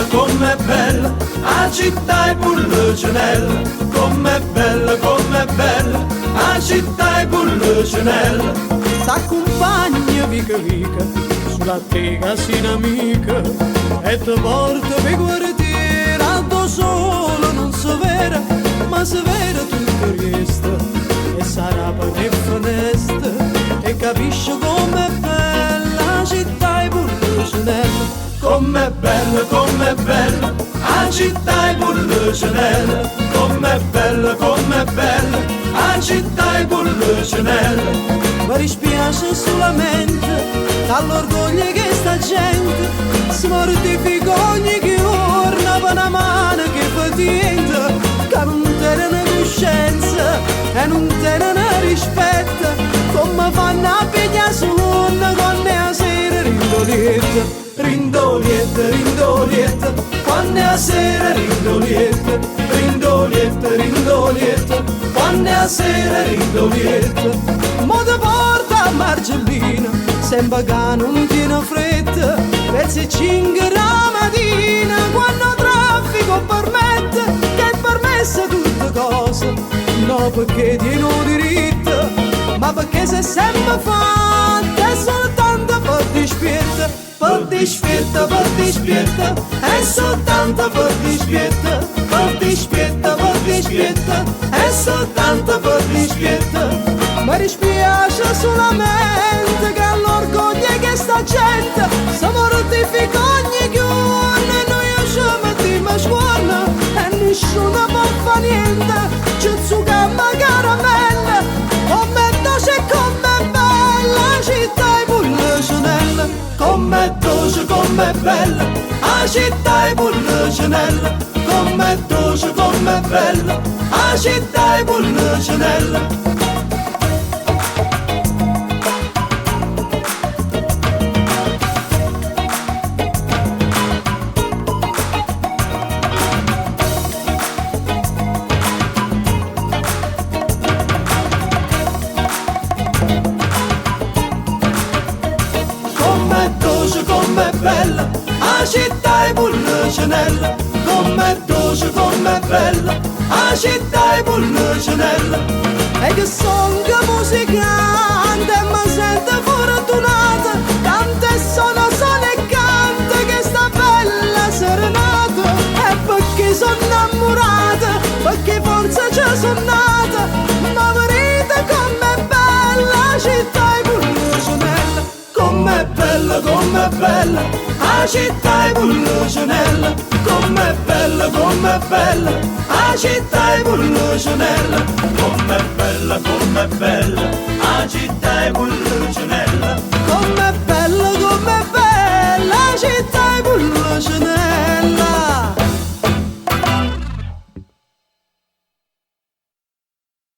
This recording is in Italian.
com'è bella, la città è Pullucinella, com'è bella, la città è Pullucinella. S'accompagna vica vica, sulla tega sino amica, e ti porta per quartiere, alto solo non si vede, ma si vede tutto il resto, e sarà per le finestre, e capisci com'è bella, la città è Pullucinella. Com'è bella, la città è Pullucinella, com'è bella, la città è Pullucinella. Mi dispiace solamente dall'orgoglio che sta gente si mortifica ogni giorno per una mano che fa niente, che non tiene una coscienza e non tiene una rispetto, come fanno a pigliare sonno quando è a sera rindolietta. Rindolietta, rindolietta, quando è a sera rindolietta, rindolietta, rindolietta, quando è a sera rindolietta. Mo te porta a Margellina, sembra che non tiene fretta, verso 5 la mattina, quando il traffico permette, che è permessa tutte cose, no perché tiene diritto, ma perché se sempre fatta è soltanto per dispietta. Per dispietta, è soltanto per dispietta, per dispietta, è soltanto per dispietta. Mi dispiace solamente che l'orgoglio che sta gente si mortifica ogni giorno e noi ci mettiamo a scuola e nessuno può fare niente, ci zucchiamo caramelle, come dolce e come bella città è Pullucinella. Com'è dolce, com'è bella, la città è Pullucinella, com'è dolce, com'è bella, la città è Pullucinella. Com'è bella, la città è Pullucinella, com'è dolce, com'è bella, la città è Pullucinella. E che son che musicante mi sento fortunata, canta e sono sola e canta che sta bella serenata, e perché sono innamorata, perché forse ci sono nata, ma vedete com'è bella, la città è Pullucinella. Com'è bella, la città è Pullucinella, com'è bella, la città è Pullucinella, com'è bella, la città è Pullucinella, Com'è bella, la città